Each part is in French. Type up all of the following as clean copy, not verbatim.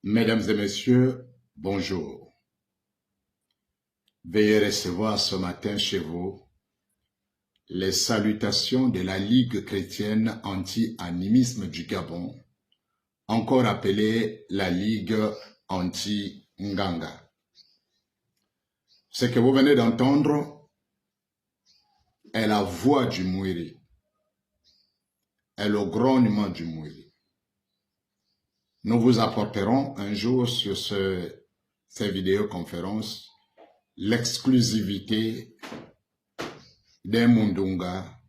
Mesdames et messieurs, bonjour. Veuillez recevoir ce matin chez vous les salutations de la Ligue chrétienne anti-animisme du Gabon, encore appelée la Ligue anti-Nganga. Ce que vous venez d'entendre est la voix du Mouiri, est le grognement du Mouiri. Nous vous apporterons un jour sur ces vidéoconférences l'exclusivité d'un Mundunga,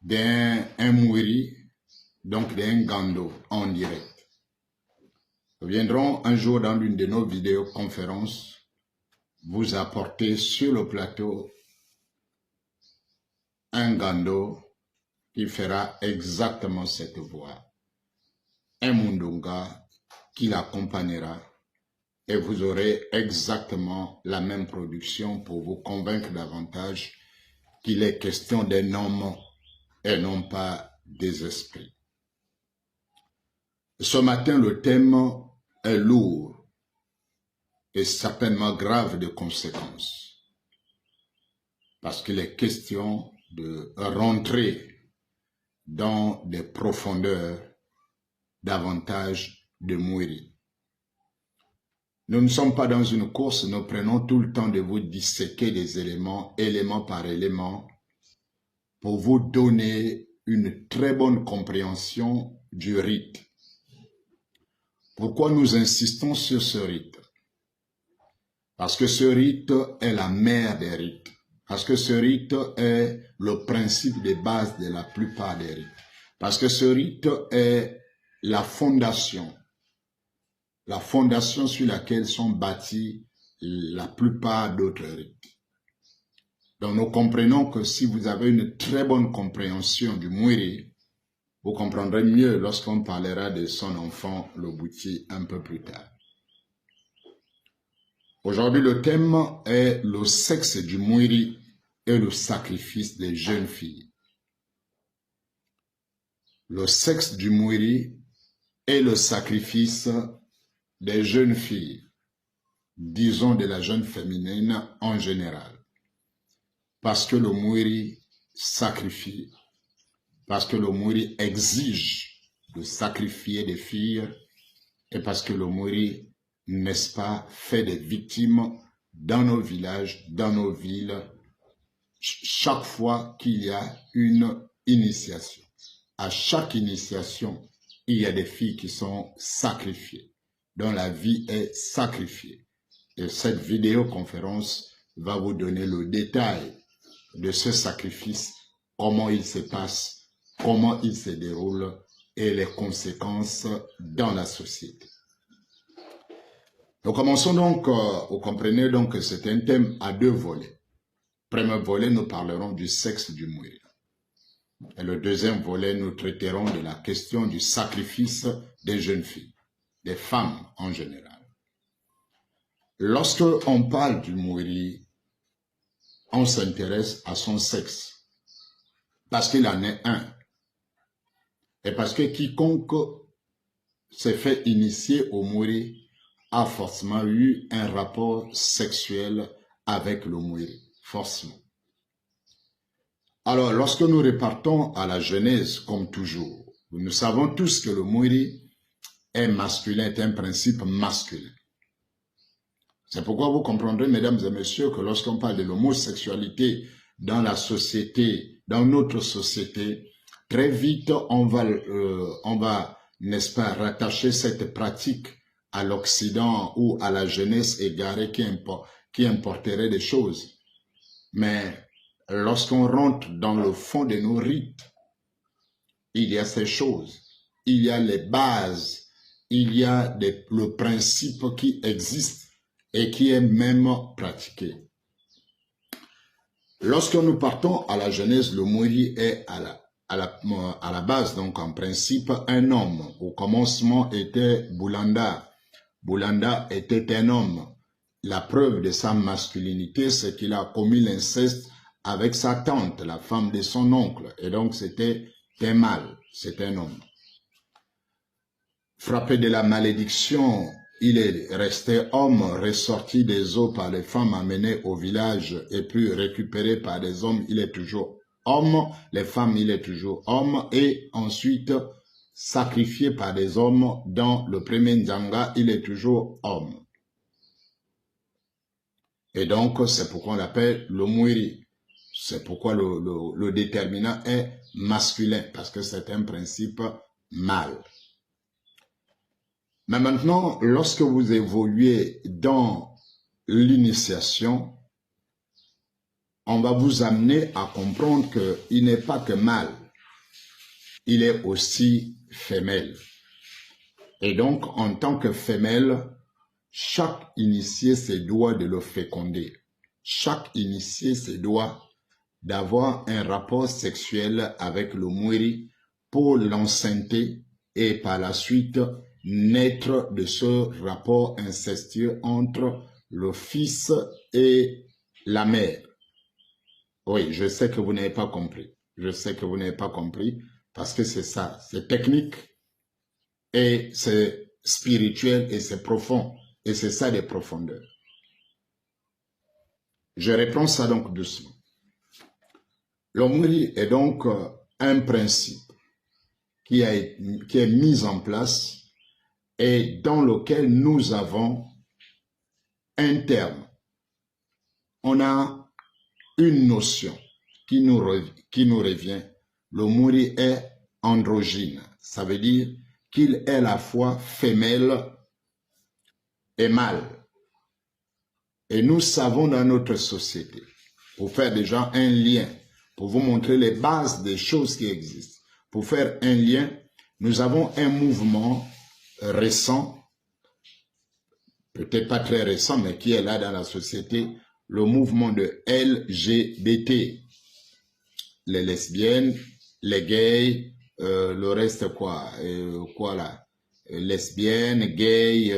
d'un Mouiri, donc d'un Gando en direct. Nous viendrons un jour dans l'une de nos vidéoconférences vous apporter sur le plateau un Gando qui fera exactement cette voix. Un Mundunga qui l'accompagnera et vous aurez exactement la même production pour vous convaincre davantage qu'il est question d'un homme et non pas des esprits. Ce matin, le thème est lourd et certainement grave de conséquences parce qu'il est question de rentrer dans des profondeurs davantage de Mouiri. Nous ne sommes pas dans une course, nous prenons tout le temps de vous disséquer des éléments, élément par élément, pour vous donner une très bonne compréhension du rite. Pourquoi nous insistons sur ce rite? Parce que ce rite est la mère des rites. Parce que ce rite est le principe de base de la plupart des rites. Parce que ce rite est la fondation sur laquelle sont bâtis la plupart d'autres rites. Donc nous comprenons que si vous avez une très bonne compréhension du Mouiri, vous comprendrez mieux lorsqu'on parlera de son enfant, le Bouti, un peu plus tard. Aujourd'hui, le thème est le sexe du Mouiri et le sacrifice des jeunes filles. Le sexe du Mouiri et le sacrifice des jeunes filles, disons de la jeune féminine en général. Parce que le Mouiri sacrifie, parce que le Mouiri exige de sacrifier des filles, et parce que le Mouiri, n'est-ce pas, fait des victimes dans nos villages, dans nos villes, chaque fois qu'il y a une initiation. À chaque initiation, il y a des filles qui sont sacrifiées, dont la vie est sacrifiée. Et cette vidéoconférence va vous donner le détail de ce sacrifice, comment il se passe, comment il se déroule et les conséquences dans la société. Nous commençons donc, vous comprenez donc que c'est un thème à deux volets. Premier volet, nous parlerons du sexe du Mouiri. Et le deuxième volet, nous traiterons de la question du sacrifice des jeunes filles, des femmes en général. Lorsque on parle du Mouiri, on s'intéresse à son sexe, parce qu'il en est un. Et parce que quiconque s'est fait initier au Mouiri a forcément eu un rapport sexuel avec le Mouiri, forcément. Alors, lorsque nous repartons à la Genèse, comme toujours, nous savons tous que le Mouiri est masculin, est un principe masculin. C'est pourquoi vous comprendrez, mesdames et messieurs, que lorsqu'on parle de l'homosexualité dans la société, dans notre société, très vite, on va, n'est-ce pas, rattacher cette pratique à l'Occident ou à la jeunesse égarée qui importerait des choses. Mais lorsqu'on rentre dans le fond de nos rites, il y a ces choses, il y a les bases, il y a le principe qui existe et qui est même pratiqué. Lorsque nous partons à la Genèse, le Mouiri est à la base, donc en principe, un homme. Au commencement était Boulanda. Boulanda était un homme. La preuve de sa masculinité, c'est qu'il a commis l'inceste avec sa tante, la femme de son oncle. Et donc, c'était un mâle, c'était un homme. Frappé de la malédiction, il est resté homme, ressorti des eaux par les femmes amenées au village et puis récupéré par des hommes, il est toujours homme. Les femmes, il est toujours homme. Et ensuite, sacrifié par des hommes dans le premier Nzanga, il est toujours homme. Et donc, c'est pourquoi on l'appelle le Mwiri. C'est pourquoi le déterminant est masculin, parce que c'est un principe mâle. Mais maintenant, lorsque vous évoluez dans l'initiation, on va vous amener à comprendre qu'il n'est pas que mâle, il est aussi femelle. Et donc, en tant que femelle, chaque initié se doit de le féconder. Chaque initié se doit d'avoir un rapport sexuel avec le Mwiri pour l'enceinte et par la suite naître de ce rapport incestueux entre le fils et la mère. Oui, je sais que vous n'avez pas compris. Je sais que vous n'avez pas compris parce que c'est ça, c'est technique et c'est spirituel et c'est profond. Et c'est ça des profondeurs. Je reprends ça donc doucement. Le Mwiri est donc un principe qui est mis en place et dans lequel nous avons un terme. On a une notion qui nous revient. Le Mwiri est androgyne. Ça veut dire qu'il est à la fois femelle et mâle. Et nous savons dans notre société, pour faire déjà un lien, pour vous montrer les bases des choses qui existent, pour faire un lien, nous avons un mouvement récent, peut-être pas très récent, mais qui est là dans la société, le mouvement de LGBT. Les lesbiennes, les gays, le reste quoi là, lesbiennes, gays,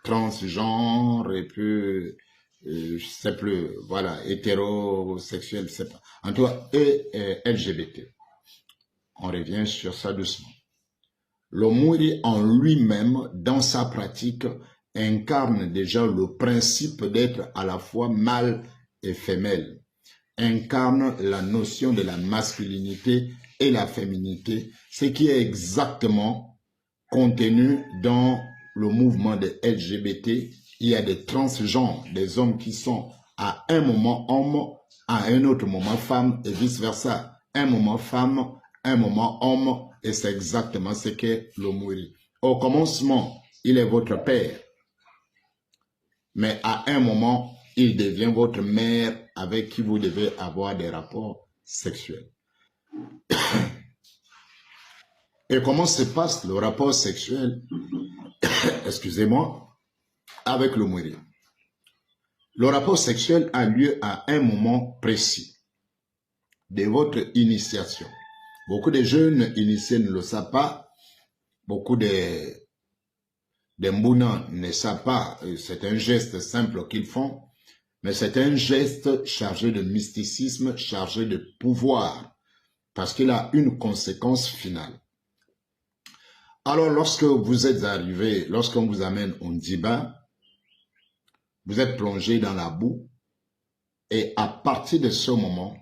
transgenres, et puis, je sais plus, voilà, hétérosexuels, je sais pas. En tout cas, et LGBT. On revient sur ça doucement. Le Mwiri en lui-même, dans sa pratique, incarne déjà le principe d'être à la fois mâle et femelle, incarne la notion de la masculinité et la féminité, ce qui est exactement contenu dans le mouvement de LGBT. Il y a des transgenres, des hommes qui sont à un moment homme, à un autre moment femme et vice-versa. Un moment femme, un moment homme, et c'est exactement ce qu'est le Mwiri. Au commencement, il est votre père, mais à un moment, il devient votre mère avec qui vous devez avoir des rapports sexuels. Et comment se passe le rapport sexuel, excusez-moi, avec le Mwiri? Le rapport sexuel a lieu à un moment précis de votre initiation. Beaucoup de jeunes initiés ne le savent pas. Beaucoup de Mbouna ne savent pas. C'est un geste simple qu'ils font. Mais c'est un geste chargé de mysticisme, chargé de pouvoir. Parce qu'il a une conséquence finale. Alors, lorsque vous êtes arrivé, lorsqu'on vous amène au Ndiba, vous êtes plongé dans la boue. Et à partir de ce moment,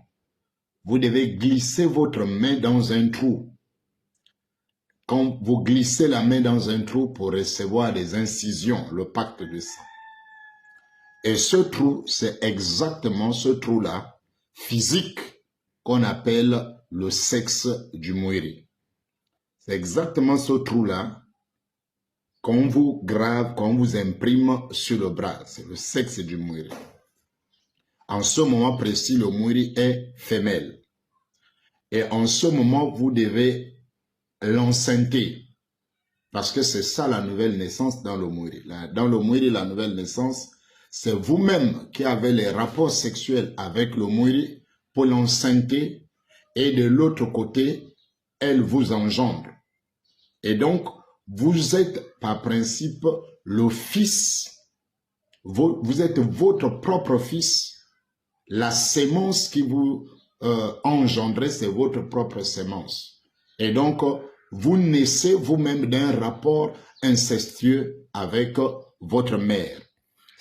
vous devez glisser votre main dans un trou. Quand vous glissez la main dans un trou pour recevoir des incisions, le pacte de sang. Et ce trou, c'est exactement ce trou-là, physique, qu'on appelle le sexe du Mwiri. C'est exactement ce trou-là qu'on vous grave, qu'on vous imprime sur le bras. C'est le sexe du Mwiri. En ce moment précis, le Mwiri est femelle. Et en ce moment, vous devez l'enceinte. Parce que c'est ça la nouvelle naissance dans le Mwiri. Dans le Mwiri, la nouvelle naissance, c'est vous-même qui avez les rapports sexuels avec le Mwiri pour l'enceinte. Et de l'autre côté, elle vous engendre. Et donc, vous êtes par principe le fils, vous êtes votre propre fils, la sémence qui vous engendrez, c'est votre propre sémence. Et donc, vous naissez vous-même d'un rapport incestueux avec votre mère.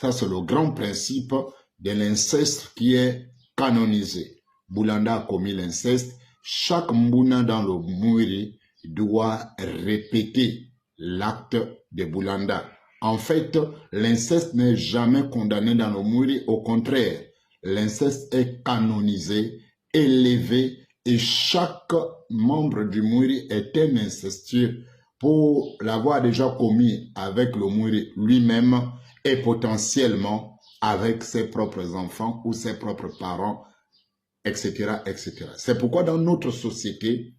Ça, c'est le grand principe de l'inceste qui est canonisé. Boulanda a commis l'inceste. Chaque Mbouna dans le Mwiri doit répéter l'acte de Boulanda. En fait, l'inceste n'est jamais condamné dans le Mwiri. Au contraire, l'inceste est canonisé, élevé, et chaque membre du Mwiri est un incestueux pour l'avoir déjà commis avec le Mwiri lui-même et potentiellement avec ses propres enfants ou ses propres parents, etc., etc. C'est pourquoi dans notre société,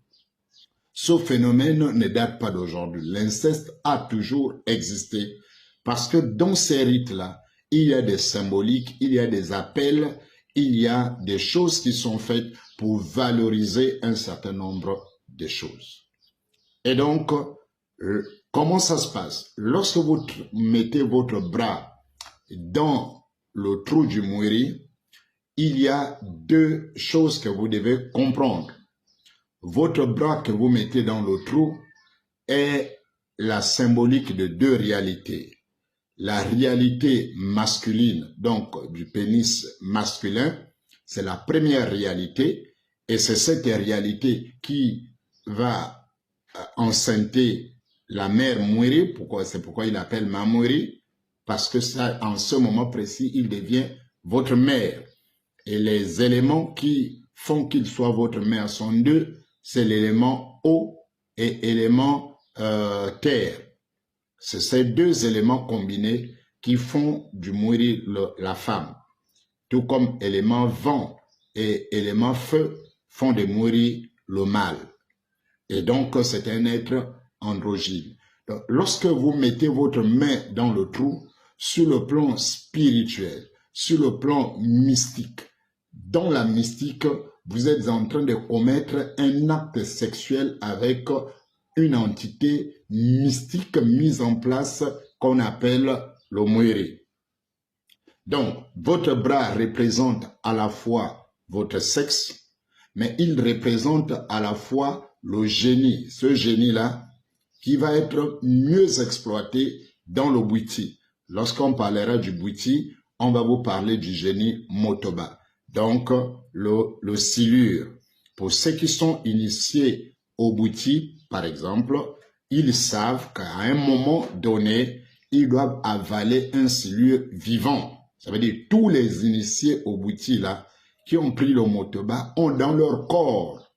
ce phénomène ne date pas d'aujourd'hui. L'inceste a toujours existé parce que dans ces rites-là, il y a des symboliques, il y a des appels, il y a des choses qui sont faites pour valoriser un certain nombre de choses. Et donc, comment ça se passe? Lorsque vous mettez votre bras dans le trou du Mwiri, il y a deux choses que vous devez comprendre. Votre bras que vous mettez dans le trou est la symbolique de deux réalités. La réalité masculine, donc du pénis masculin, c'est la première réalité, et c'est cette réalité qui va enceinter la mère Mwiri. C'est pourquoi il appelle ma Mwiri, parce que ça, en ce moment précis, il devient votre mère. Et les éléments qui font qu'il soit votre mère sont deux, c'est l'élément eau et l'élément terre. C'est ces deux éléments combinés qui font du Mwiri la femme. Tout comme élément vent et élément feu font de Mwiri le mâle. Et donc, c'est un être androgyne. Donc, lorsque vous mettez votre main dans le trou, sur le plan spirituel, sur le plan mystique, dans la mystique, vous êtes en train de commettre un acte sexuel avec une entité mystique mise en place qu'on appelle le Mwiri. Donc, votre bras représente à la fois votre sexe, mais il représente à la fois le génie, ce génie-là, qui va être mieux exploité dans le Bwiti. Lorsqu'on parlera du Bwiti, on va vous parler du génie Motoba. Donc, le silure. Pour ceux qui sont initiés au Bwiti, par exemple, ils savent qu'à un moment donné, ils doivent avaler un silure vivant. Ça veut dire tous les initiés au Bwiti là, qui ont pris le Motoba, ont dans leur corps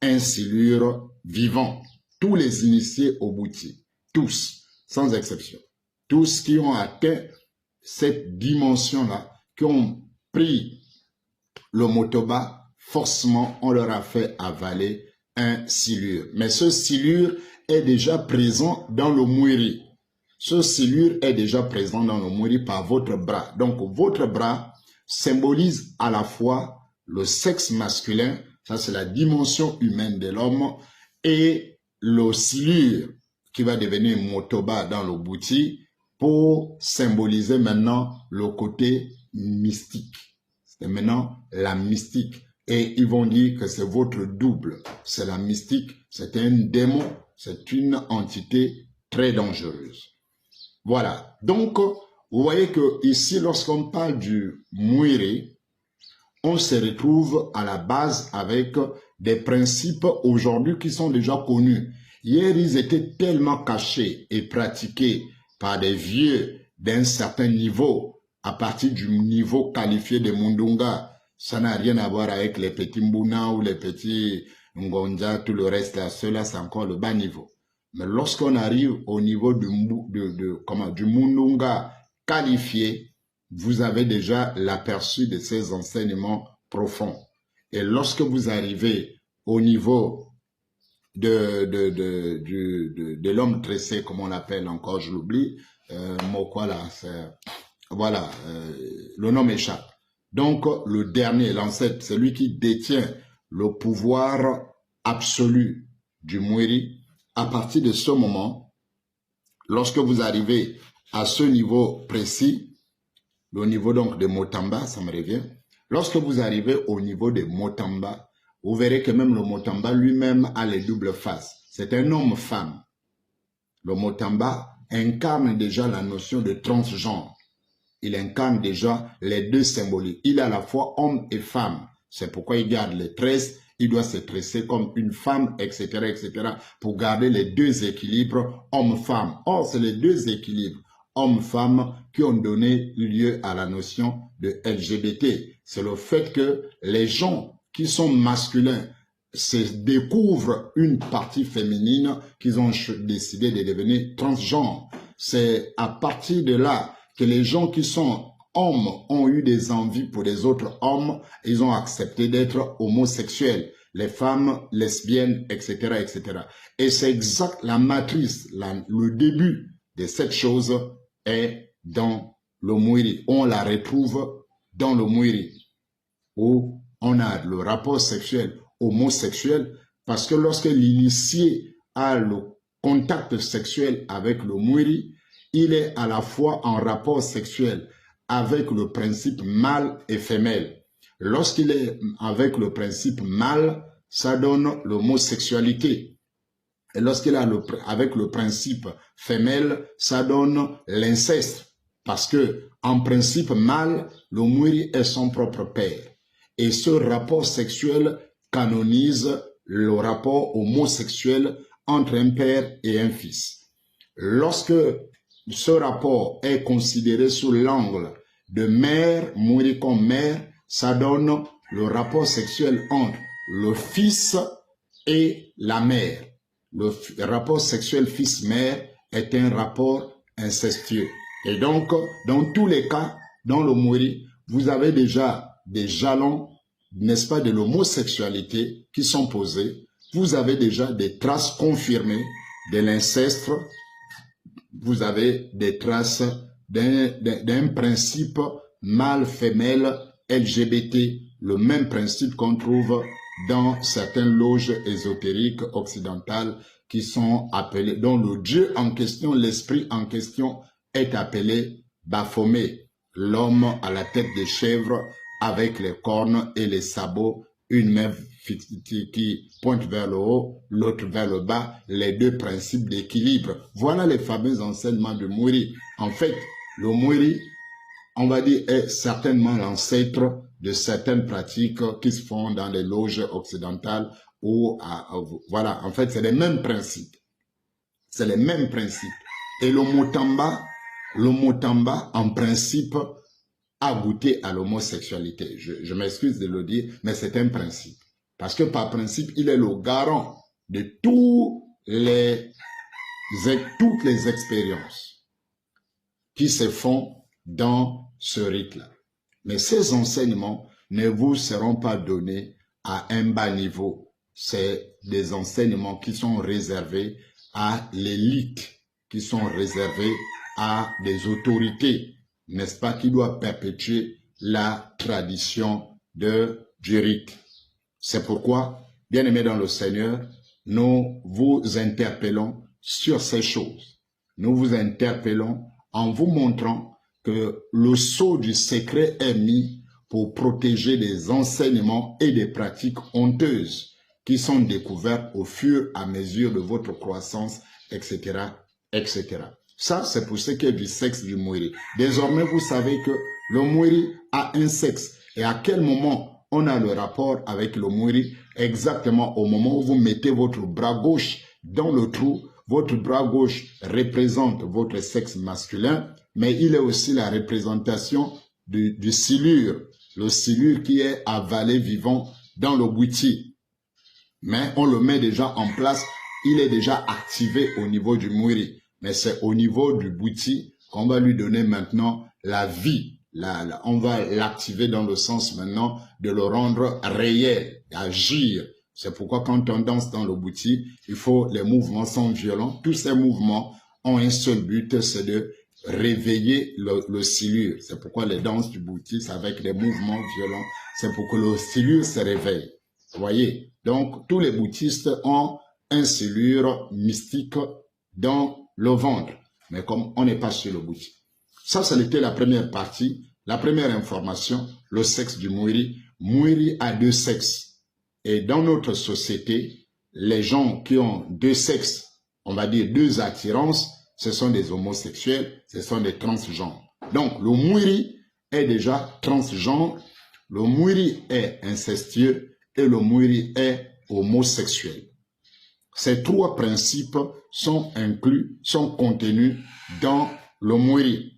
un silure vivant. Tous les initiés au Bwiti, tous, sans exception. Tous qui ont atteint cette dimension-là, qui ont pris le Motoba, forcément, on leur a fait avaler un silure. Mais ce silure est déjà présent dans le Mwiri. Ce silure est déjà présent dans le Mwiri par votre bras. Donc, votre bras symbolise à la fois le sexe masculin, ça c'est la dimension humaine de l'homme, et le silure qui va devenir Motoba dans le Bwiti pour symboliser maintenant le côté mystique. C'est maintenant la mystique. Et ils vont dire que c'est votre double. C'est la mystique, c'est un démon, c'est une entité très dangereuse. Voilà. Donc, vous voyez que ici, lorsqu'on parle du Mwiri, on se retrouve à la base avec des principes aujourd'hui qui sont déjà connus. Hier, ils étaient tellement cachés et pratiqués par des vieux d'un certain niveau, à partir du niveau qualifié de Mundunga. Ça n'a rien à voir avec les petits Mbuna ou les petits Ngonja, tout le reste là. Cela, c'est encore le bas niveau. Mais lorsqu'on arrive au niveau du Mundunga qualifié, vous avez déjà l'aperçu de ces enseignements profonds. Et lorsque vous arrivez au niveau de l'homme tressé, comme on l'appelle encore, je l'oublie, voilà, le nom m'échappe. Donc, le dernier, l'ancêtre, c'est lui qui détient le pouvoir absolu du Mwiri. À partir de ce moment, lorsque vous arrivez à ce niveau précis, le niveau donc de Motamba, ça me revient. Lorsque vous arrivez au niveau de Motamba, vous verrez que même le Motamba lui-même a les doubles faces. C'est un homme-femme. Le Motamba incarne déjà la notion de transgenre. Il incarne déjà les deux symboliques. Il est à la fois homme et femme. C'est pourquoi il garde les tresses. Il doit se tresser comme une femme, etc., etc., pour garder les deux équilibres homme-femme. Or, c'est les deux équilibres hommes-femmes qui ont donné lieu à la notion de LGBT. C'est le fait que les gens qui sont masculins se découvrent une partie féminine qu'ils ont décidé de devenir transgenres. C'est à partir de là que les gens qui sont hommes ont eu des envies pour les autres hommes, ils ont accepté d'être homosexuels, les femmes lesbiennes, etc., etc. Et c'est exact, la matrice, le début de cette chose est dans le Mwiri. On la retrouve dans le Mwiri, où on a le rapport sexuel homosexuel, parce que lorsque l'initié a le contact sexuel avec le Mwiri, il est à la fois en rapport sexuel avec le principe mâle et femelle. Lorsqu'il est avec le principe mâle, ça donne l'homosexualité. Et lorsqu'il est avec le principe femelle, ça donne l'inceste. Parce que, en principe mâle, le Mwiri est son propre père. Et ce rapport sexuel canonise le rapport homosexuel entre un père et un fils. Lorsque ce rapport est considéré sous l'angle de mère, Mwiri comme mère, ça donne le rapport sexuel entre le fils et la mère. Le rapport sexuel fils-mère est un rapport incestueux. Et donc, dans tous les cas, dans le Mwiri, vous avez déjà des jalons, n'est-ce pas, de l'homosexualité qui sont posés. Vous avez déjà des traces confirmées de l'inceste. Vous avez des traces d'un principe mâle-femelle LGBT, le même principe qu'on trouve dans certaines loges ésotériques occidentales qui sont appelées, dont le Dieu en question, l'esprit en question est appelé Baphomet, l'homme à la tête de chèvre avec les cornes et les sabots, une main qui pointe vers le haut, l'autre vers le bas, les deux principes d'équilibre. Voilà les fameux enseignements de Mwiri. En fait, le Mwiri, on va dire, est certainement l'ancêtre de certaines pratiques qui se font dans les loges occidentales où, voilà, en fait, c'est les mêmes principes. C'est les mêmes principes. Et le Motamba, en principe, a goûté à l'homosexualité. Je m'excuse de le dire, mais c'est un principe. Parce que par principe, il est le garant de toutes les expériences qui se font dans ce rite-là. Mais ces enseignements ne vous seront pas donnés à un bas niveau. C'est des enseignements qui sont réservés à l'élite, qui sont réservés à des autorités, n'est-ce pas, qui doivent perpétuer la tradition du rite. C'est pourquoi, bien-aimés dans le Seigneur, nous vous interpellons sur ces choses. Nous vous interpellons en vous montrant que le sceau du secret est mis pour protéger des enseignements et des pratiques honteuses qui sont découvertes au fur et à mesure de votre croissance, etc., etc. Ça, c'est pour ce qui est du sexe du Mwiri. Désormais, vous savez que le Mwiri a un sexe. Et à quel moment on a le rapport avec le Mwiri? Exactement au moment où vous mettez votre bras gauche dans le trou. Votre bras gauche représente votre sexe masculin, mais il est aussi la représentation du silure, le silure qui est avalé vivant dans le bouti. Mais on le met déjà en place, il est déjà activé au niveau du Mwiri. Mais c'est au niveau du bouti qu'on va lui donner maintenant la vie. On va l'activer dans le sens maintenant de le rendre réel, agir. C'est pourquoi quand on danse dans le bouti, les mouvements sont violents. Tous ces mouvements ont un seul but, c'est de réveiller le silure. C'est pourquoi les danses du bouti, c'est avec les mouvements violents. C'est pour que le silure se réveille. Vous voyez? Donc, tous les bouddhistes ont un silure mystique dans le ventre. Mais comme on n'est pas sur le bout. Ça, c'était la première partie, la première information, le sexe du Mwiri. Mwiri a deux sexes. Et dans notre société, les gens qui ont deux sexes, on va dire deux attirances, ce sont des homosexuels, ce sont des transgenres. Donc, le Mwiri est déjà transgenre, le Mwiri est incestueux et le Mwiri est homosexuel. Ces trois principes sont inclus, sont contenus dans le Mwiri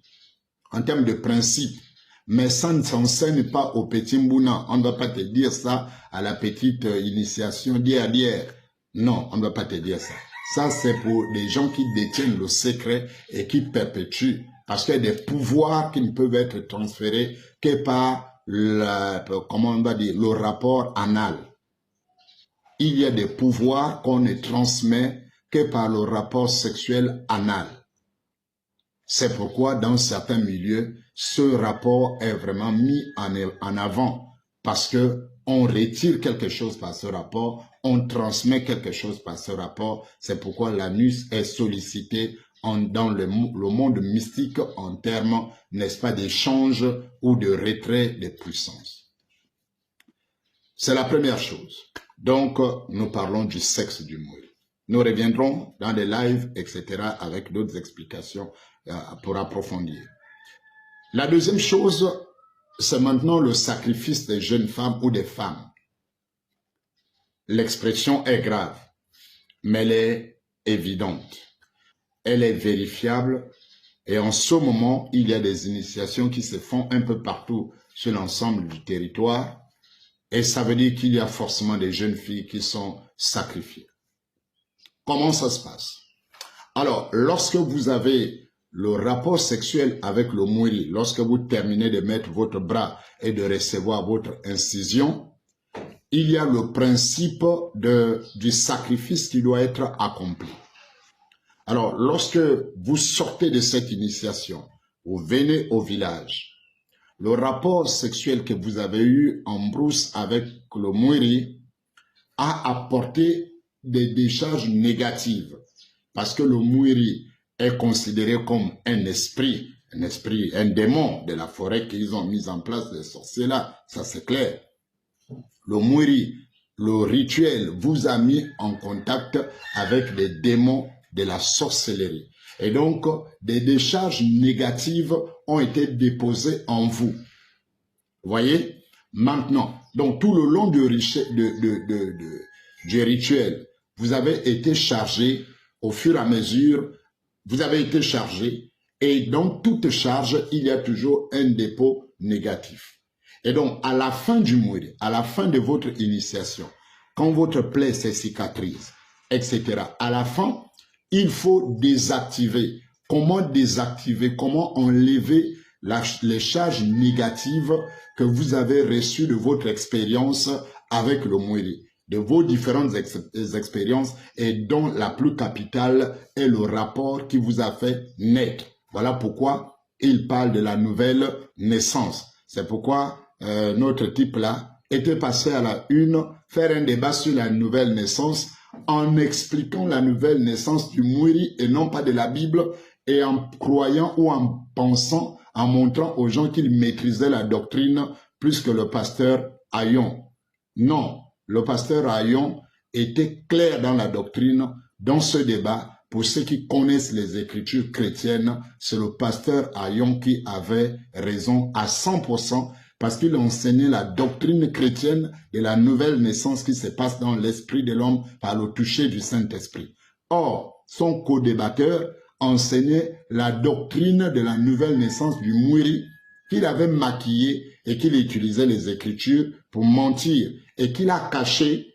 en termes de principes. Mais ça ne s'enseigne pas au petit Mbouna. On ne va pas te dire ça à la petite initiation d'hier. Non, on ne va pas te dire ça. Ça, c'est pour les gens qui détiennent le secret et qui perpétuent. Parce qu'il y a des pouvoirs qui ne peuvent être transférés que par comment on va dire, le rapport anal. Il y a des pouvoirs qu'on ne transmet que par le rapport sexuel anal. C'est pourquoi dans certains milieux, ce rapport est vraiment mis en avant parce que on retire quelque chose par ce rapport, on transmet quelque chose par ce rapport. C'est pourquoi l'anus est sollicité dans le monde mystique en termes, n'est-ce pas, d'échange ou de retrait de puissance. C'est la première chose. Donc, nous parlons du sexe du Mwiri. Nous reviendrons dans des lives, etc., avec d'autres explications pour approfondir. La deuxième chose, c'est maintenant le sacrifice des jeunes femmes ou des femmes. L'expression est grave, mais elle est évidente. Elle est vérifiable et en ce moment, il y a des initiations qui se font un peu partout sur l'ensemble du territoire et ça veut dire qu'il y a forcément des jeunes filles qui sont sacrifiées. Comment ça se passe? Alors, lorsque vous avez le rapport sexuel avec le Mwiri, lorsque vous terminez de mettre votre bras et de recevoir votre incision, il y a le principe du sacrifice qui doit être accompli. Alors, lorsque vous sortez de cette initiation, vous venez au village, le rapport sexuel que vous avez eu en brousse avec le Mwiri a apporté des décharges négatives parce que le Mwiri est considéré comme un esprit, un démon de la forêt qu'ils ont mis en place, les sorciers là, ça c'est clair. Le Mwiri, le rituel vous a mis en contact avec des démons de la sorcellerie. Et donc, des décharges négatives ont été déposées en vous. Vous voyez? Maintenant, donc tout le long du rituel, vous avez été chargé au fur et à mesure. Vous avez été chargé et dans toute charge, il y a toujours un dépôt négatif. Et donc, à la fin du Mwiri, à la fin de votre initiation, quand votre plaie se cicatrise, etc., à la fin, il faut désactiver. Comment désactiver? Comment enlever les charges négatives que vous avez reçues de votre expérience avec le Mwiri, de vos différentes expériences et dont la plus capitale est le rapport qui vous a fait naître. Voilà pourquoi il parle de la nouvelle naissance. C'est pourquoi notre type là était passé à la une, faire un débat sur la nouvelle naissance en expliquant la nouvelle naissance du Mwiri et non pas de la Bible et en croyant ou en pensant, en montrant aux gens qu'ils maîtrisaient la doctrine plus que le pasteur Ayon. Non. Le pasteur Ayon était clair dans la doctrine, dans ce débat. Pour ceux qui connaissent les écritures chrétiennes, c'est le pasteur Ayon qui avait raison à 100% parce qu'il enseignait la doctrine chrétienne de la nouvelle naissance qui se passe dans l'esprit de l'homme par le toucher du Saint-Esprit. Or, son co-débatteur enseignait la doctrine de la nouvelle naissance du Mwiri qu'il avait maquillé et qu'il utilisait les écritures pour mentir et qu'il a caché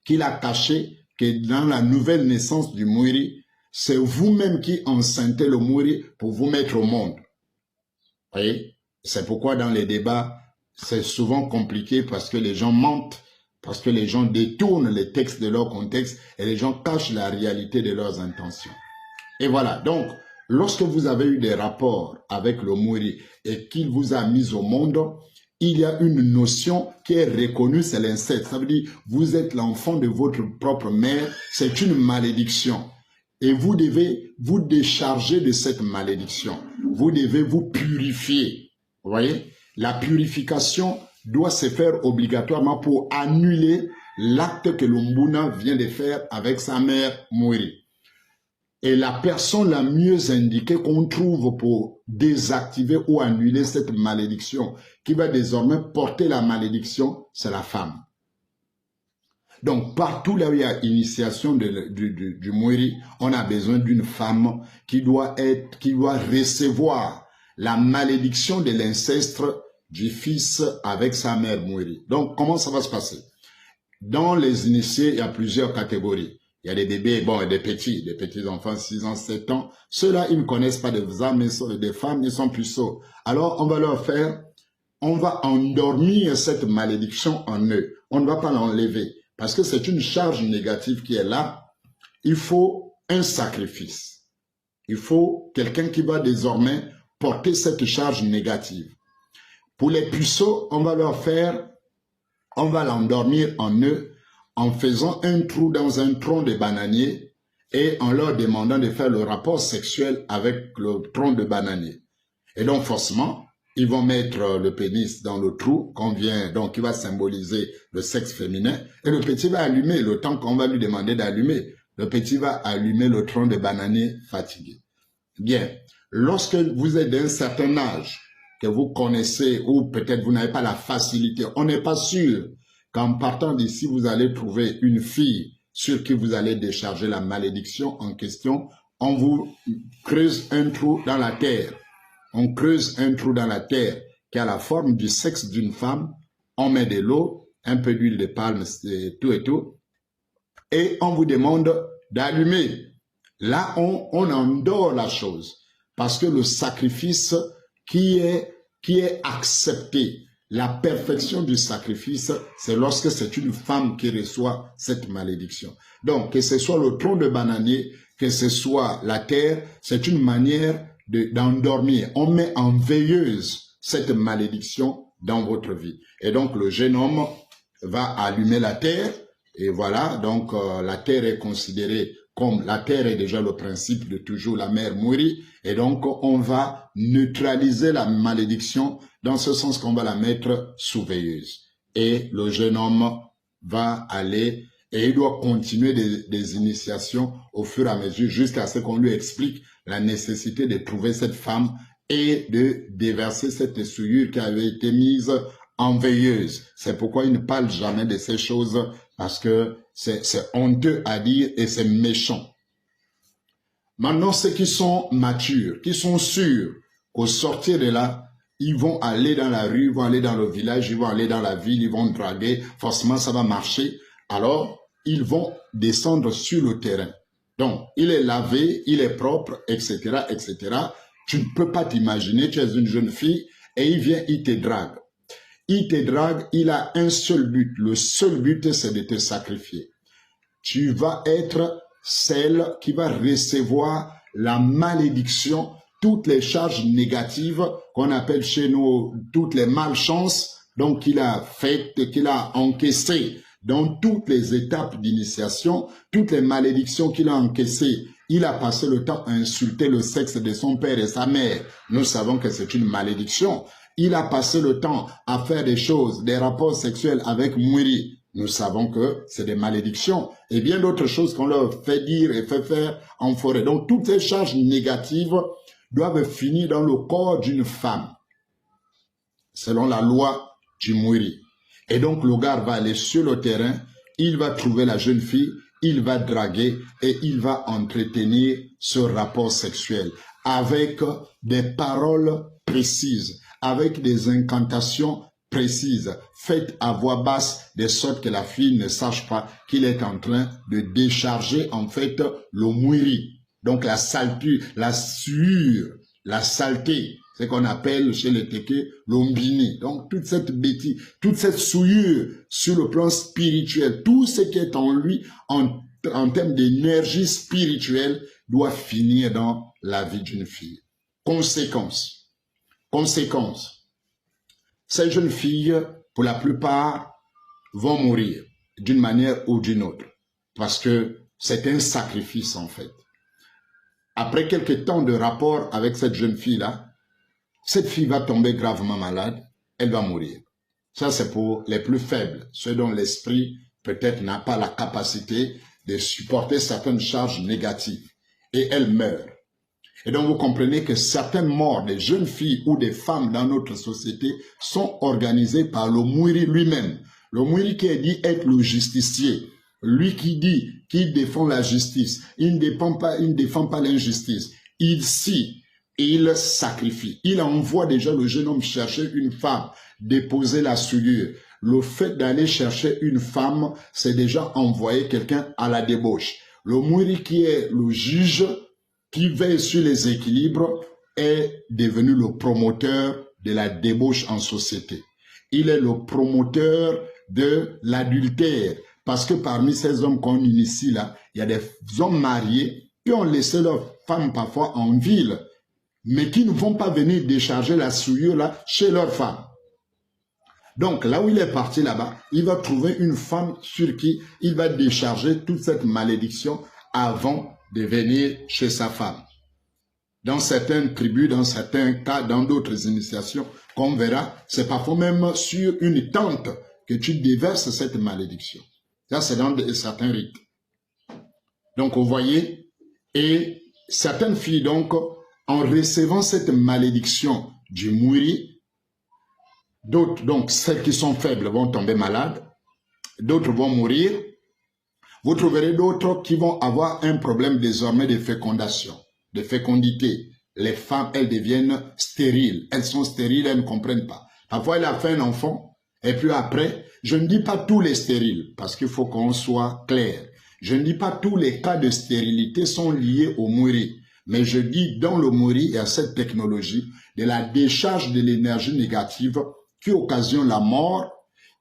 que dans la nouvelle naissance du Mwiri, c'est vous-même qui enceintez le Mwiri pour vous mettre au monde. Vous voyez? C'est pourquoi dans les débats, c'est souvent compliqué parce que les gens mentent, parce que les gens détournent les textes de leur contexte et les gens cachent la réalité de leurs intentions. Et voilà, donc, lorsque vous avez eu des rapports avec le Mwiri et qu'il vous a mis au monde, il y a une notion qui est reconnue, c'est l'inceste. Ça veut dire, vous êtes l'enfant de votre propre mère, c'est une malédiction. Et vous devez vous décharger de cette malédiction. Vous devez vous purifier. Vous voyez? La purification doit se faire obligatoirement pour annuler l'acte que l'Umbuna vient de faire avec sa mère Mwiri. Et la personne la mieux indiquée qu'on trouve pour désactiver ou annuler cette malédiction, qui va désormais porter la malédiction, c'est la femme. Donc, partout là où il y a initiation du Mwiri, on a besoin d'une femme qui doit recevoir la malédiction de l'inceste du fils avec sa mère Mwiri. Donc, comment ça va se passer? Dans les initiés, il y a plusieurs catégories. Il y a des bébés, bon, des petits enfants, 6 ans, 7 ans. Ceux-là, ils ne connaissent pas des âmes, des femmes, ils sont plus sots. Alors, on va endormir cette malédiction en eux. On ne va pas l'enlever. Parce que c'est une charge négative qui est là. Il faut un sacrifice. Il faut quelqu'un qui va désormais porter cette charge négative. Pour les puceaux, on va l'endormir en eux en faisant un trou dans un tronc de bananier et en leur demandant de faire le rapport sexuel avec le tronc de bananier. Et donc forcément, ils vont mettre le pénis dans le trou qui va symboliser le sexe féminin, et le petit va allumer le temps qu'on va lui demander d'allumer. Le petit va allumer le tronc de bananier fatigué. Bien, lorsque vous êtes d'un certain âge, que vous connaissez, ou peut-être vous n'avez pas la facilité, on n'est pas sûr qu'en partant d'ici, vous allez trouver une fille sur qui vous allez décharger la malédiction en question. On vous creuse un trou dans la terre. On creuse un trou dans la terre qui a la forme du sexe d'une femme. On met de l'eau, un peu d'huile de palme, tout et tout. Et on vous demande d'allumer. Là, on endort la chose. Parce que le sacrifice qui est accepté, la perfection du sacrifice, c'est lorsque c'est une femme qui reçoit cette malédiction. Donc, que ce soit le tronc de bananier, que ce soit la terre, c'est une manière d'endormir. On met en veilleuse cette malédiction dans votre vie. Et donc, le jeune homme va allumer la terre. Et voilà, donc la terre est considérée comme, la terre est déjà le principe de toujours la mère Mwiri. Et donc, on va neutraliser la malédiction dans ce sens qu'on va la mettre sous veilleuse. Et le jeune homme va aller et il doit continuer des initiations au fur et à mesure jusqu'à ce qu'on lui explique la nécessité de trouver cette femme et de déverser cette souillure qui avait été mise en veilleuse. C'est pourquoi il ne parle jamais de ces choses parce que c'est honteux à dire et c'est méchant. Maintenant, ceux qui sont matures, qui sont sûrs qu'au sortir de là, ils vont aller dans la rue, ils vont aller dans le village, ils vont aller dans la ville, ils vont draguer, forcément ça va marcher. Alors, ils vont descendre sur le terrain. Donc, il est lavé, il est propre, etc., etc. Tu ne peux pas t'imaginer, tu es une jeune fille et il vient, il te drague. Il te drague, il a un seul but. Le seul but, c'est de te sacrifier. Tu vas être celle qui va recevoir la malédiction, toutes les charges négatives qu'on appelle chez nous, toutes les malchances, donc qu'il a faites, qu'il a encaissées dans toutes les étapes d'initiation, toutes les malédictions qu'il a encaissées. Il a passé le temps à insulter le sexe de son père et sa mère. Nous savons que c'est une malédiction. Il a passé le temps à faire des choses, des rapports sexuels avec Mwiri. Nous savons que c'est des malédictions et bien d'autres choses qu'on leur fait dire et fait faire en forêt. Donc toutes ces charges négatives doivent finir dans le corps d'une femme, selon la loi du Mwiri. Et donc le gars va aller sur le terrain, il va trouver la jeune fille, il va draguer et il va entretenir ce rapport sexuel avec des paroles précises, avec des incantations précises, faites à voix basse, de sorte que la fille ne sache pas qu'il est en train de décharger en fait le Mwiri. Donc la saleté, la sueur, la saleté, c'est qu'on appelle chez les Téké l'ombini. Donc toute cette bêtise, toute cette souillure sur le plan spirituel, tout ce qui est en lui en termes d'énergie spirituelle doit finir dans la vie d'une fille. Conséquence. Ces jeunes filles, pour la plupart, vont mourir d'une manière ou d'une autre. Parce que c'est un sacrifice en fait. après quelques temps de rapport avec cette jeune fille-là, cette fille va tomber gravement malade, elle va mourir. Ça, c'est pour les plus faibles, ceux dont l'esprit peut-être n'a pas la capacité de supporter certaines charges négatives. Et elle meurt. Et donc, vous comprenez que certaines morts des jeunes filles ou des femmes dans notre société sont organisées par le Mouiri lui-même. Le Mouiri qui est dit être le justicier. Lui qui dit qu'il défend la justice. Il ne défend pas l'injustice. Il scie, il sacrifie. Il envoie déjà le jeune homme chercher une femme, déposer la souillure. Le fait d'aller chercher une femme, c'est déjà envoyer quelqu'un à la débauche. Le Mouiri qui est le juge, qui veille sur les équilibres, est devenu le promoteur de la débauche en société. Il est le promoteur de l'adultère. Parce que parmi ces hommes qu'on initie là, il y a des hommes mariés qui ont laissé leurs femmes parfois en ville, mais qui ne vont pas venir décharger la souillure là chez leurs femmes. Donc là où il est parti là-bas, il va trouver une femme sur qui il va décharger toute cette malédiction avant de venir chez sa femme. Dans certaines tribus, dans certains cas, dans d'autres initiations, qu'on verra, c'est parfois même sur une tente que tu déverses cette malédiction. Ça, c'est dans certains rites. Donc, vous voyez, et certaines filles, donc, en recevant cette malédiction du Mouiri, d'autres, donc, celles qui sont faibles vont tomber malades, d'autres vont mourir. Vous trouverez d'autres qui vont avoir un problème désormais de fécondation, de fécondité. Les femmes, elles deviennent stériles. Elles sont stériles, elles ne comprennent pas. Parfois, elle a fait un enfant, et puis après, je ne dis pas tous les stériles, parce qu'il faut qu'on soit clair. Je ne dis pas tous les cas de stérilité sont liés au Mouiri. Mais je dis, dans le Mouiri, il y a cette technologie de la décharge de l'énergie négative qui occasionne la mort,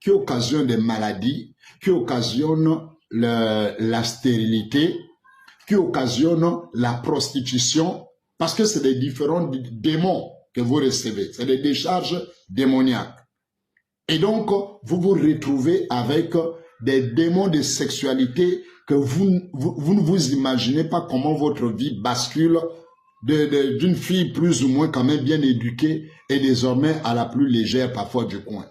qui occasionne des maladies, qui occasionne la stérilité, qui occasionne la prostitution, parce que c'est des différents démons que vous recevez. C'est des décharges démoniaques. Et donc, vous vous retrouvez avec des démons de sexualité que vous ne vous imaginez pas comment votre vie bascule d'une fille plus ou moins quand même bien éduquée et désormais à la plus légère parfois du coin.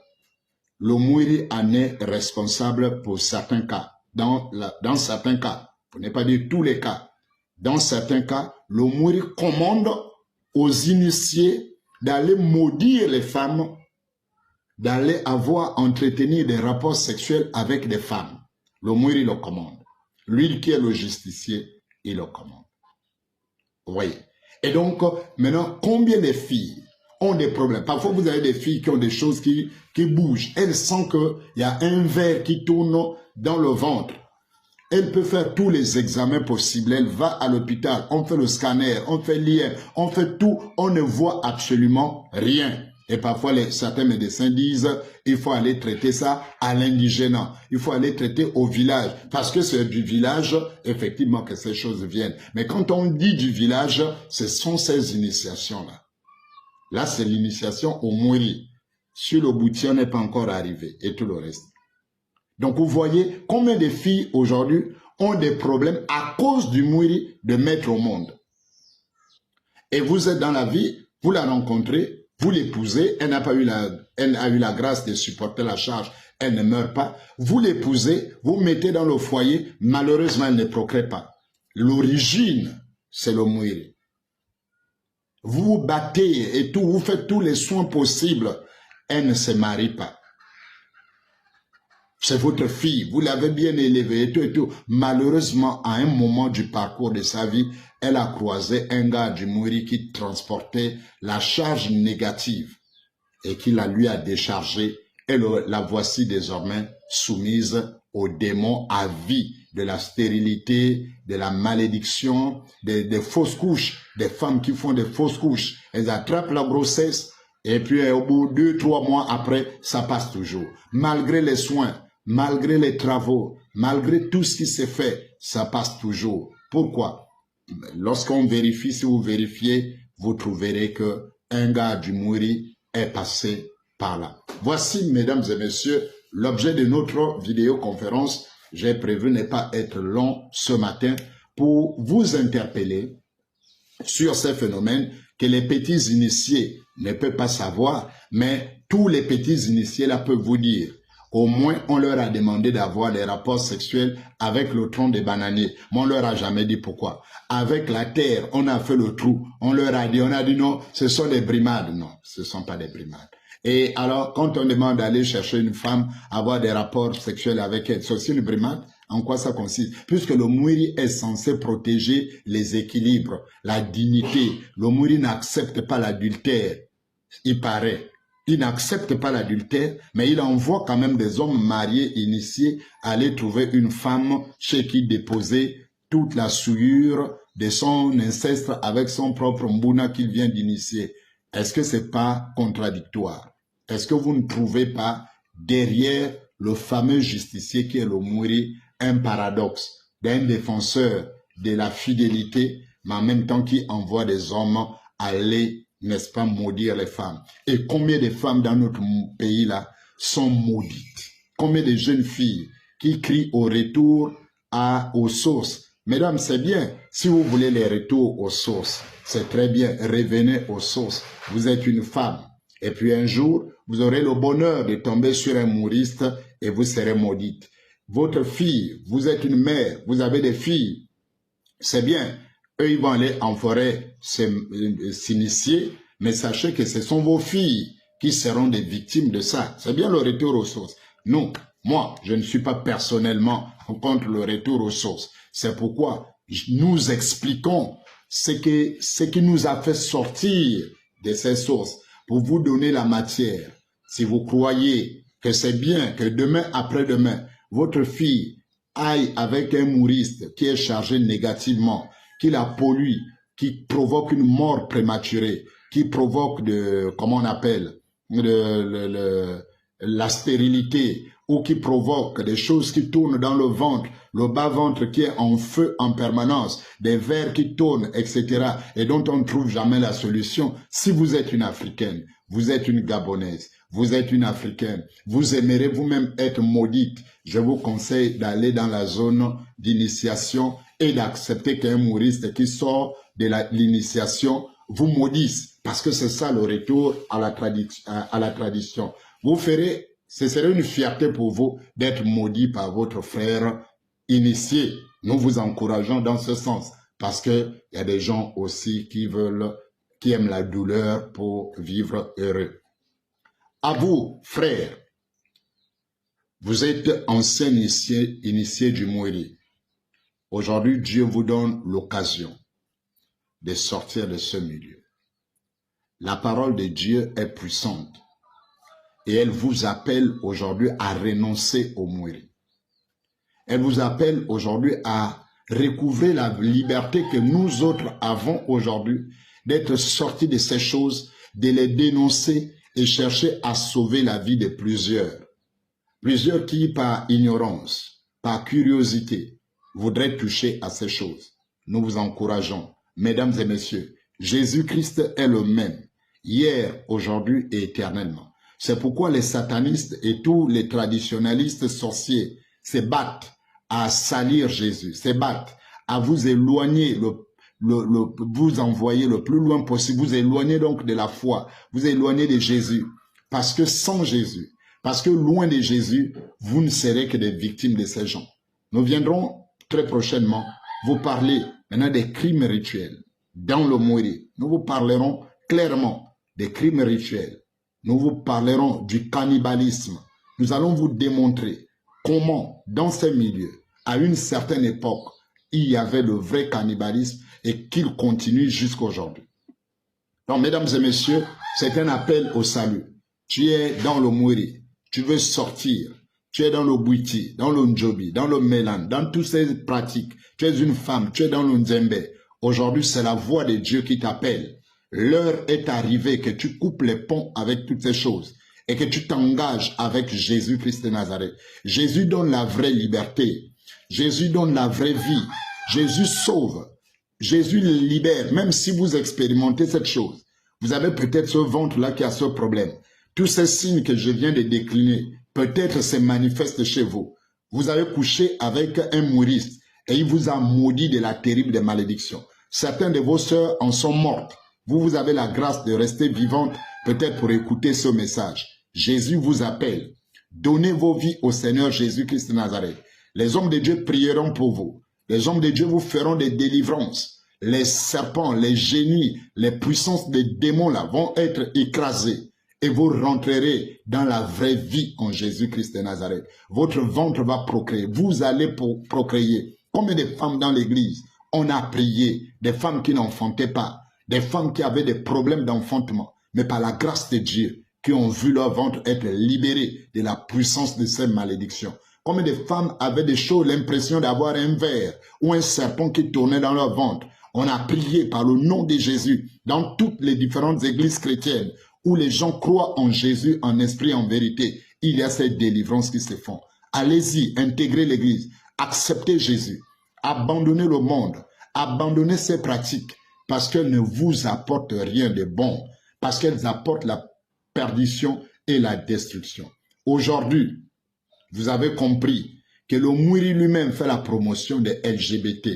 Le Mouiri en est responsable pour certains cas. Dans certains cas, pour ne pas dire tous les cas, dans certains cas, le Mouiri commande aux initiés d'aller maudire les femmes, d'aller entretenir des rapports sexuels avec des femmes. Le Mouiri le commande. Lui qui est le justicier, il le commande. Vous voyez. Et donc, maintenant, combien de filles ont des problèmes? Parfois, vous avez des filles qui ont des choses qui bougent. Elles sentent qu'il y a un ver qui tourne dans le ventre. Elle peut faire tous les examens possibles. Elle va à l'hôpital, on fait le scanner, on fait l'IM, on fait tout. On ne voit absolument rien. Et parfois, certains médecins disent, il faut aller traiter ça à l'indigénat. Il faut aller traiter au village. Parce que c'est du village, effectivement, que ces choses viennent. Mais quand on dit du village, ce sont ces initiations-là. Là, c'est l'initiation au Mouiri. Sur le boutier, on n'est pas encore arrivé. Et tout le reste. Donc, vous voyez combien de filles aujourd'hui ont des problèmes à cause du Mouiri de mettre au monde. Et vous êtes dans la vie, vous la rencontrez, vous l'épousez, elle a eu la grâce de supporter la charge, elle ne meurt pas. Vous l'épousez, vous mettez dans le foyer, malheureusement, elle ne procrée pas. L'origine, c'est le Mouiri. Vous vous battez et tout, vous faites tous les soins possibles, elle ne se marie pas. C'est votre fille, vous l'avez bien élevée et tout et tout. Malheureusement, à un moment du parcours de sa vie, elle a croisé un gars du Mouiri qui transportait la charge négative et qui la lui a déchargée. Et la voici désormais soumise aux démons à vie de la stérilité, de la malédiction, des fausses couches, des femmes qui font des fausses couches. Elles attrapent la grossesse et puis au bout de 2-3 mois après, ça passe toujours. Malgré les soins, malgré les travaux, malgré tout ce qui s'est fait, ça passe toujours. Pourquoi? Lorsqu'on vérifie, si vous vérifiez, vous trouverez que un gars du Mouiri est passé par là. Voici, mesdames et messieurs, l'objet de notre vidéoconférence. J'ai prévu ne pas être long ce matin pour vous interpeller sur ces phénomènes que les petits initiés ne peuvent pas savoir, mais tous les petits initiés là peuvent vous dire. Au moins, on leur a demandé d'avoir des rapports sexuels avec le tronc des bananiers. Mais on leur a jamais dit pourquoi. Avec la terre, on a fait le trou. On leur a dit non, ce sont des brimades. Non, ce ne sont pas des brimades. Et alors, quand on demande d'aller chercher une femme, avoir des rapports sexuels avec elle, c'est aussi une brimade. En quoi ça consiste? Puisque le Mwiri est censé protéger les équilibres, la dignité. Le Mwiri n'accepte pas l'adultère, il paraît. Il n'accepte pas l'adultère, mais il envoie quand même des hommes mariés, initiés, aller trouver une femme chez qui déposer toute la souillure de son ancêtre avec son propre mbouna qu'il vient d'initier. Est-ce que c'est pas contradictoire? Est-ce que vous ne trouvez pas derrière le fameux justicier qui est le Mwiri un paradoxe d'un défenseur de la fidélité, mais en même temps qui envoie des hommes aller, n'est-ce pas, maudire les femmes? Et combien de femmes dans notre pays-là sont maudites? Combien de jeunes filles qui crient au retour aux sources? Mesdames, c'est bien. Si vous voulez les retours aux sources, c'est très bien. Revenez aux sources. Vous êtes une femme. Et puis un jour, vous aurez le bonheur de tomber sur un mouriste et vous serez maudite. Votre fille, vous êtes une mère, vous avez des filles. C'est bien. Eux, ils vont aller en forêt s'initier, mais sachez que ce sont vos filles qui seront des victimes de ça. C'est bien le retour aux sources. Non, moi, je ne suis pas personnellement contre le retour aux sources. C'est pourquoi nous expliquons ce qui nous a fait sortir de ces sources pour vous donner la matière. Si vous croyez que c'est bien que demain après-demain, votre fille aille avec un mouriste qui est chargé négativement, qui la pollue, qui provoque une mort prématurée, qui provoque comment on appelle, la stérilité, ou qui provoque des choses qui tournent dans le bas-ventre qui est en feu en permanence, des vers qui tournent, etc., et dont on ne trouve jamais la solution. Si vous êtes une Africaine, vous êtes une Gabonaise, vous êtes une Africaine, vous aimerez vous-même être maudite, je vous conseille d'aller dans la zone d'initiation et d'accepter qu'un mouriste qui sort de l'initiation vous maudisse, parce que c'est ça le retour à la tradition. Vous ferez, ce serait une fierté pour vous d'être maudit par votre frère initié. Nous vous encourageons dans ce sens, parce qu'il y a des gens aussi qui aiment la douleur pour vivre heureux. À vous, frères, vous êtes anciens initiés du Mwiri. Aujourd'hui, Dieu vous donne l'occasion de sortir de ce milieu. La parole de Dieu est puissante et elle vous appelle aujourd'hui à renoncer au Mwiri. Elle vous appelle aujourd'hui à recouvrer la liberté que nous autres avons aujourd'hui d'être sortis de ces choses, de les dénoncer et chercher à sauver la vie de plusieurs. Plusieurs qui, par ignorance, par curiosité, voudraient toucher à ces choses. Nous vous encourageons, mesdames et messieurs, Jésus-Christ est le même, hier, aujourd'hui et éternellement. C'est pourquoi les satanistes et tous les traditionnalistes sorciers se battent à salir Jésus, se battent à vous éloigner, vous envoyer le plus loin possible, vous éloigner donc de la foi, vous éloigner de Jésus. Parce que sans Jésus, parce que loin de Jésus, vous ne serez que des victimes de ces gens. Nous viendrons très prochainement vous parler maintenant des crimes rituels dans le Mwiri. Nous vous parlerons clairement des crimes rituels. Nous vous parlerons du cannibalisme. Nous allons vous démontrer comment, dans ces milieux, à une certaine époque, il y avait le vrai cannibalisme et qu'il continue jusqu'à aujourd'hui. Donc, mesdames et messieurs, c'est un appel au salut. Tu es dans le Mwiri, tu veux sortir, tu es dans le Bwiti, dans le Njobi, dans le Mélan, dans toutes ces pratiques. Tu es une femme, tu es dans le Nzembe. Aujourd'hui, c'est la voix de Dieu qui t'appelle. L'heure est arrivée que tu coupes les ponts avec toutes ces choses et que tu t'engages avec Jésus-Christ de Nazareth. Jésus donne la vraie liberté. Jésus donne la vraie vie. Jésus sauve. Jésus libère, même si vous expérimentez cette chose. Vous avez peut-être ce ventre-là qui a ce problème. Tous ces signes que je viens de décliner, peut-être se manifestent chez vous. Vous avez couché avec un mouriste et il vous a maudit de la terrible des malédictions. Certains de vos sœurs en sont mortes. Vous avez la grâce de rester vivante, peut-être pour écouter ce message. Jésus vous appelle. Donnez vos vies au Seigneur Jésus-Christ de Nazareth. Les hommes de Dieu prieront pour vous. Les hommes de Dieu vous feront des délivrances. Les serpents, les génies, les puissances des démons là vont être écrasés. Et vous rentrerez dans la vraie vie en Jésus-Christ de Nazareth. Votre ventre va procréer. Vous allez procréer. Combien de femmes dans l'église on a prié, des femmes qui n'enfantaient pas, des femmes qui avaient des problèmes d'enfantement, mais par la grâce de Dieu, qui ont vu leur ventre être libéré de la puissance de ces malédictions. Combien de femmes avaient des choses, l'impression d'avoir un ver ou un serpent qui tournait dans leur ventre. On a prié par le nom de Jésus dans toutes les différentes églises chrétiennes où les gens croient en Jésus, en esprit, en vérité. Il y a ces délivrances qui se font. Allez-y, intégrez l'église, acceptez Jésus, abandonnez le monde, abandonnez ces pratiques parce qu'elles ne vous apportent rien de bon, parce qu'elles apportent la perdition et la destruction. Aujourd'hui, vous avez compris que le Mwiri lui-même fait la promotion des LGBT.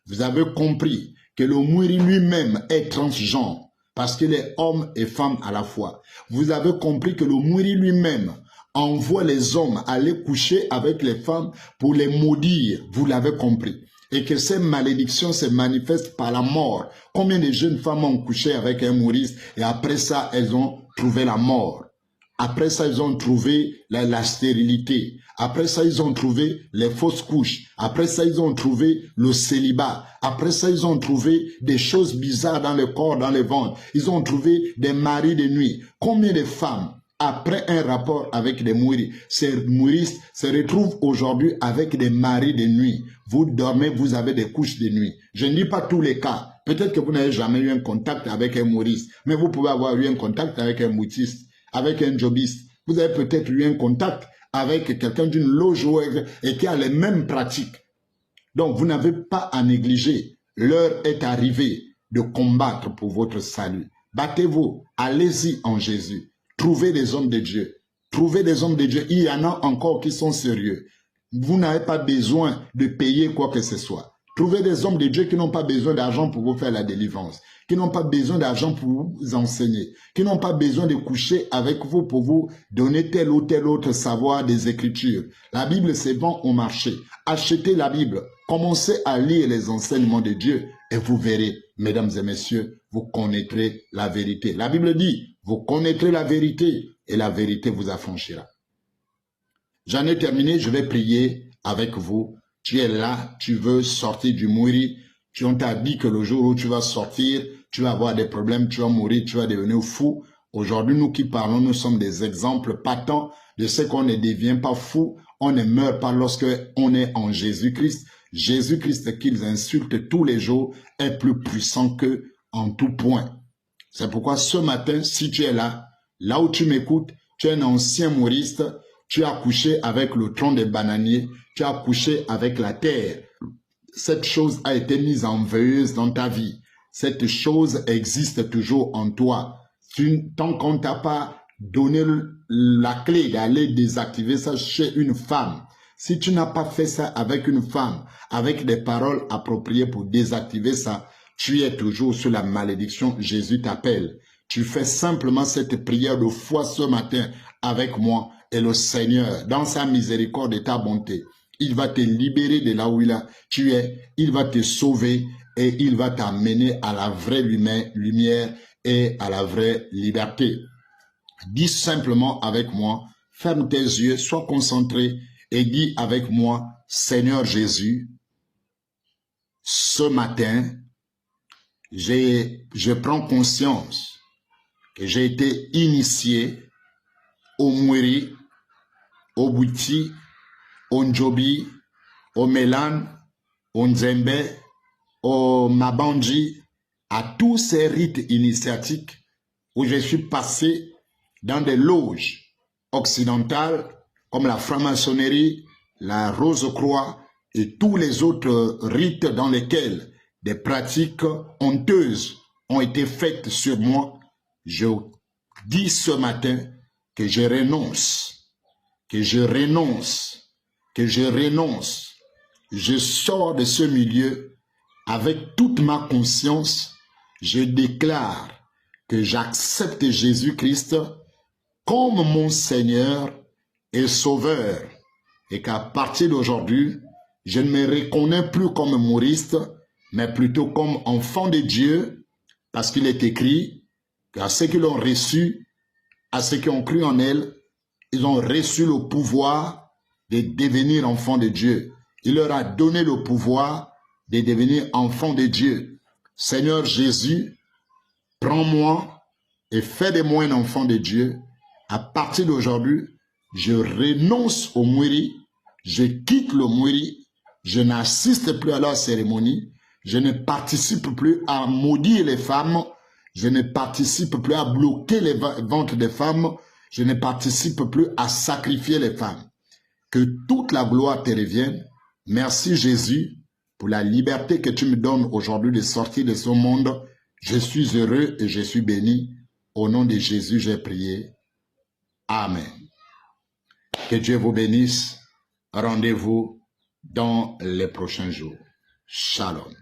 Vous avez compris que le Mwiri lui-même est transgenre parce qu'il est homme et femme à la fois. Vous avez compris que le Mwiri lui-même envoie les hommes aller coucher avec les femmes pour les maudire. Vous l'avez compris. Et que ces malédictions se manifestent par la mort. Combien de jeunes femmes ont couché avec un mouriste et après ça, elles ont trouvé la mort. Après ça, ils ont trouvé la stérilité. Après ça, ils ont trouvé les fausses couches. Après ça, ils ont trouvé le célibat. Après ça, ils ont trouvé des choses bizarres dans le corps, dans le ventre. Ils ont trouvé des maris de nuit. Combien de femmes, après un rapport avec des mouris, ces mouristes se retrouvent aujourd'hui avec des maris de nuit. Vous dormez, vous avez des couches de nuit. Je ne dis pas tous les cas. Peut-être que vous n'avez jamais eu un contact avec un mouriste, mais vous pouvez avoir eu un contact avec un moutiste, avec un jobiste. Vous avez peut-être eu un contact avec quelqu'un d'une loge et qui a les mêmes pratiques. Donc, vous n'avez pas à négliger. L'heure est arrivée de combattre pour votre salut. Battez-vous, allez-y en Jésus. Trouvez des hommes de Dieu. Trouvez des hommes de Dieu. Il y en a encore qui sont sérieux. Vous n'avez pas besoin de payer quoi que ce soit. Trouvez des hommes de Dieu qui n'ont pas besoin d'argent pour vous faire la délivrance, qui n'ont pas besoin d'argent pour vous enseigner, qui n'ont pas besoin de coucher avec vous pour vous donner tel ou tel autre savoir des Écritures. La Bible se vend au marché. Achetez la Bible. Commencez à lire les enseignements de Dieu et vous verrez, mesdames et messieurs, vous connaîtrez la vérité. La Bible dit, vous connaîtrez la vérité et la vérité vous affranchira. J'en ai terminé, je vais prier avec vous. Tu es là, tu veux sortir du Mwiri. On t'a dit que le jour où tu vas sortir, tu vas avoir des problèmes, tu vas mourir, tu vas devenir fou. Aujourd'hui, nous qui parlons, nous sommes des exemples patents de ce qu'on ne devient pas fou. On ne meurt pas lorsque on est en Jésus-Christ. Jésus-Christ qu'ils insultent tous les jours est plus puissant qu'eux en tout point. C'est pourquoi ce matin, si tu es là, là où tu m'écoutes, tu es un ancien mouriste, tu as couché avec le tronc des bananiers, tu as couché avec la terre. Cette chose a été mise en veilleuse dans ta vie. Cette chose existe toujours en toi. Tant qu'on ne t'a pas donné la clé d'aller désactiver ça chez une femme, si tu n'as pas fait ça avec une femme, avec des paroles appropriées pour désactiver ça, tu es toujours sous la malédiction. Jésus t'appelle. Tu fais simplement cette prière de foi ce matin avec moi et le Seigneur, dans sa miséricorde et ta bonté, il va te libérer de là où tu es, il va te sauver et il va t'amener à la vraie lumière et à la vraie liberté. Dis simplement avec moi, ferme tes yeux, sois concentré et dis avec moi, Seigneur Jésus, ce matin, je prends conscience que j'ai été initié au Mwiri, au Bouti, au Njobi, au Mélan, au Nzembe, au Mabandji, à tous ces rites initiatiques où je suis passé dans des loges occidentales comme la franc-maçonnerie, la Rose-Croix et tous les autres rites dans lesquels des pratiques honteuses ont été faites sur moi. Je dis ce matin que je renonce, que je renonce, que je renonce. Je sors de ce milieu avec toute ma conscience, je déclare que j'accepte Jésus-Christ comme mon Seigneur et Sauveur, et qu'à partir d'aujourd'hui, je ne me reconnais plus comme mouriste, mais plutôt comme enfant de Dieu, parce qu'il est écrit qu'à ceux qui l'ont reçu, à ceux qui ont cru en elle, ils ont reçu le pouvoir de devenir enfants de Dieu. Il leur a donné le pouvoir de devenir enfants de Dieu. Seigneur Jésus, prends-moi et fais de moi un enfant de Dieu. À partir d'aujourd'hui, je renonce au mouri, je quitte le mouri, je n'assiste plus à la cérémonie, je ne participe plus à maudire les femmes, je ne participe plus à bloquer les ventes des femmes, je ne participe plus à sacrifier les femmes. Que toute la gloire te revienne. Merci Jésus pour la liberté que tu me donnes aujourd'hui de sortir de ce monde. Je suis heureux et je suis béni. Au nom de Jésus, j'ai prié. Amen. Que Dieu vous bénisse. Rendez-vous dans les prochains jours. Shalom.